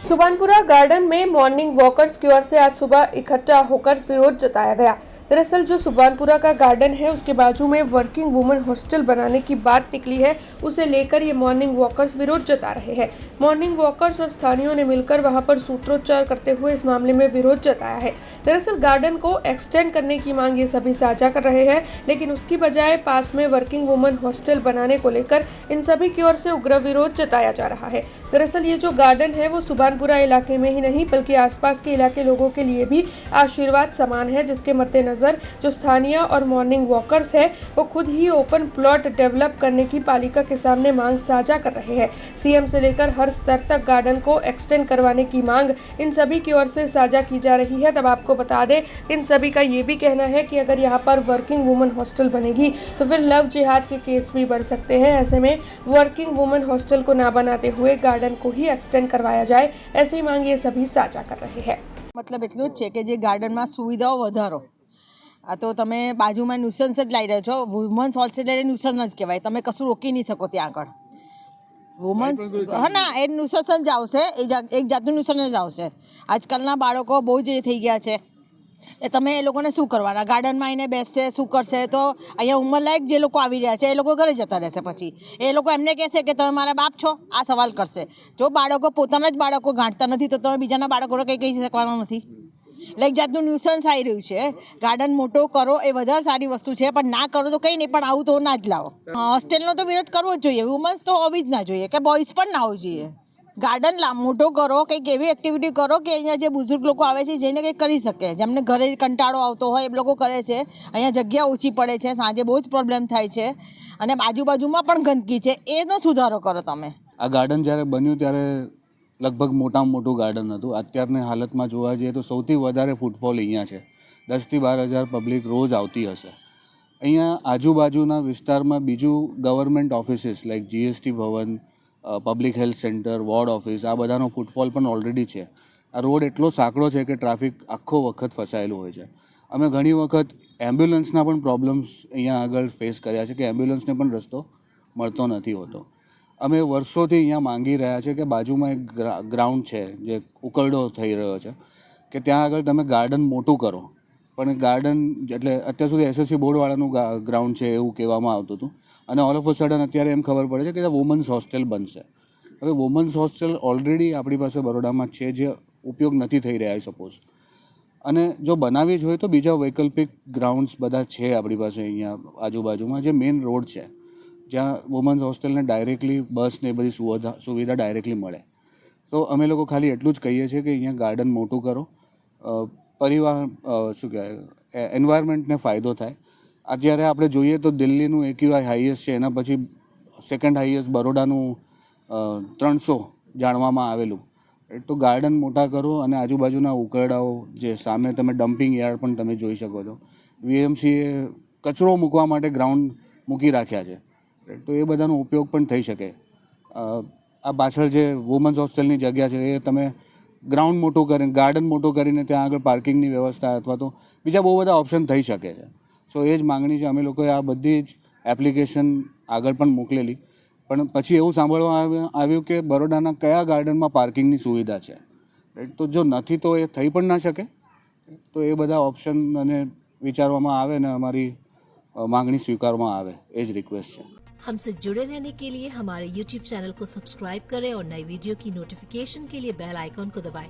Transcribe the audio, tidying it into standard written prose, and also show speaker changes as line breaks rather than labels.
Subhanpura garden में morning walkers की ओर से आज सुबह इकट्ठा होकर विरोध जताया गया। दरअसल जो सुभानपुरा का गार्डन है उसके बाजू में वर्किंग वुमेन हॉस्टल बनाने की बात निकली है, उसे लेकर ये मॉर्निंग वॉकर्स विरोध जता रहे हैं। मॉर्निंग वॉकर्स और स्थानीयों ने मिलकर वहां पर सूत्रोच्चार करते हुए इस मामले में विरोध जताया है। दरअसल गार्डन को एक्सटेंड करने की मांग ये सभी साझा कर रहे हैं, लेकिन उसकी बजाय पास में वर्किंग वुमेन हॉस्टल बनाने को लेकर इन सभी की ओर से उग्र विरोध जताया जा रहा है। दरअसल ये जो गार्डन है वो सुभानपुरा इलाके में ही नहीं बल्कि आसपास के इलाके लोगों के लिए भी आशीर्वाद समान है, जिसके मद्देनजर जो स्थानीय और मॉर्निंग वॉकर्स है वो खुद ही ओपन प्लॉट डेवलप करने की पालिका के सामने मांग साझा कर रहे हैं। सीएम से लेकर हर स्तर तक गार्डन को एक्सटेंड करवाने की मांग इन सभी की ओर से साझा की जा रही है। तब आपको बता दें, इन सभी का ये भी कहना है कि अगर यहाँ पर वर्किंग वुमेन हॉस्टल बनेगी तो फिर लव जिहाद के केस भी बढ़ सकते हैं। ऐसे में वर्किंग वुमेन हॉस्टल को ना बनाते हुए गार्डन को ही एक्सटेंड करवाया जाए, ऐसी मांग ये सभी साझा कर रहे हैं।
मतलब એટલું જ છે કે જે ગાર્ડનમાં સુવિધાઓ વધારો, આ તો તમે બાજુમાં ન્યુસન્સ જ લાવી રહ્યો છો. વુમન્સ હોસ્ટેલ એટલે ન્યુસન્સ જ કહેવાય, તમે કશું રોકી નહીં શકો ત્યાં આગળ. વુમન્સ હા ના એ ન્યુસન્સ જ આવશે, એક જાતનું ન્યુસન્સ જ આવશે. આજકાલના બાળકો બહુ જ એ થઈ ગયા છે, એ તમે એ લોકોને શું કરવાના? ગાર્ડનમાં આવીને બેસશે, શું કરશે? તો અહીંયા ઉંમરલાયક જે લોકો આવી રહ્યા છે એ લોકો ઘરે જતા રહેશે. પછી એ લોકો એમને કહેશે કે તમે મારા બાપ છો, આ સવાલ કરશે. જો બાળકો પોતાના જ બાળકો ગાંઠતા નથી તો તમે બીજાના બાળકોને કંઈ કહી શકવાના નથી. એટલે એક જાતનું ન્યુસન્સ આવી રહ્યું છે. ગાર્ડન મોટો કરો એ વધારે સારી વસ્તુ છે, પણ ના કરો તો કંઈ નહીં, પણ આવું તો ના જ લાવો. હોસ્ટેલનો તો વિરોધ કરવો જ જોઈએ. વુમન્સ તો હોવી જ ના જોઈએ, કે બોಯ್સ પણ ના હોવું જોઈએ. ગાર્ડન મોટો કરો, કંઈક એવી એક્ટિવિટી કરો કે અહીંયા જે બુઝુર્ગ લોકો આવે છે જેને કંઈક કરી શકે, જેમને ઘરે કંટાળો આવતો હોય એ લોકો કરે છે. અહીંયા જગ્યા ઓછી પડે છે, સાંજે બહુ જ પ્રોબ્લેમ થાય છે, અને આજુબાજુમાં પણ ગંદકી છે. એનો સુધારો કરો તમે.
આ ગાર્ડન જ્યારે બન્યું ત્યારે લગભગ મોટામાં મોટું ગાર્ડન હતું. અત્યારની હાલતમાં જોવા જઈએ તો સૌથી વધારે ફૂટફોલ અહીંયા છે. 10,000 થી 12,000 પબ્લિક રોજ આવતી હશે. અહીંયા આજુબાજુના વિસ્તારમાં બીજું government offices like GST Bhavan, public health centre, ward office, આ બધાનો ફૂટફોલ પણ ઓલરેડી છે. આ રોડ એટલો સાંકડો છે કે ટ્રાફિક આખો વખત ફસાયેલું હોય છે. અમે ઘણી વખત એમ્બ્યુલન્સના પણ પ્રોબ્લેમ્સ અહીંયા આગળ ફેસ કર્યા છે કે એમ્બ્યુલન્સને પણ રસ્તો મળતો નથી હોતો. અમે વર્ષોથી અહીંયા માંગી રહ્યા છે કે બાજુમાં એક ગ્રાઉન્ડ છે જે ઉકરડો થઈ રહ્યો છે, કે ત્યાં આગળ તમે ગાર્ડન મોટું કરો. પણ ગાર્ડન એટલે અત્યાર સુધી એસએસસી બોર્ડવાળાનું ગ્રાઉન્ડ છે એવું કહેવામાં આવતું હતું, અને ઓલ ઓફ અ સડન અત્યારે એમ ખબર પડે છે કે વુમન્સ હોસ્ટેલ બનશે. હવે વુમન્સ હોસ્ટેલ ઓલરેડી આપણી પાસે બરોડામાં છે, જે ઉપયોગ નથી થઈ રહ્યા સપોઝ, અને જો બનાવવી જ હોય તો બીજા વૈકલ્પિક ગ્રાઉન્ડ્સ બધા છે આપણી પાસે અહીંયા આજુબાજુમાં, જે મેઇન રોડ છે જ્યાં વુમન્સ હોસ્ટેલને ડાયરેક્ટલી બસ ને એ બધી સુવિધા ડાયરેક્ટલી મળે. તો અમે લોકો ખાલી એટલું જ કહીએ છીએ કે અહીંયા ગાર્ડન મોટું કરો, પરિવાર શું કહેવાય એન્વાયરમેન્ટને ફાયદો થાય. અત્યારે આપણે જોઈએ તો દિલ્હીનું એક્યુઆઈ હાઈએસ્ટ છે, એના પછી સેકન્ડ હાઈએસ્ટ બરોડાનું 300 જાણવામાં આવેલું. તો ગાર્ડન મોટા કરો, અને આજુબાજુના ઉકરડાઓ, જે સામે તમે ડમ્પિંગ યાર્ડ પણ તમે જોઈ શકો છો. વીએમસીએ કચરો મૂકવા માટે ગ્રાઉન્ડ મૂકી રાખ્યા છે, તો એ બધાનો ઉપયોગ પણ થઈ શકે. આ પાછળ જે વુમન્સ હોસ્ટેલની જગ્યા છે એ તમે ગ્રાઉન્ડ મોટું કરીને, ગાર્ડન મોટું કરીને ત્યાં આગળ પાર્કિંગની વ્યવસ્થા અથવા તો બીજા બહુ બધા ઓપ્શન થઈ શકે છે. સો એ જ માગણી છે. અમે લોકોએ આ બધી જ એપ્લિકેશન આગળ પણ મોકલેલી, પણ પછી એવું સાંભળવા આવ્યું કે બરોડાના કયા ગાર્ડનમાં પાર્કિંગની સુવિધા છે. તો જો નથી તો એ થઈ પણ ના શકે. તો એ બધા ઓપ્શન અને વિચારવામાં આવે ને અમારી मांगनी स्वीकारવામાં આવે, એ જ રિક્વેસ્ટ છે.
हमसे जुड़े रहने के लिए हमारे YouTube चैनल को सब्सक्राइब करें और नई वीडियो की नोटिफिकेशन के लिए बेल आइकॉन को दबाएं।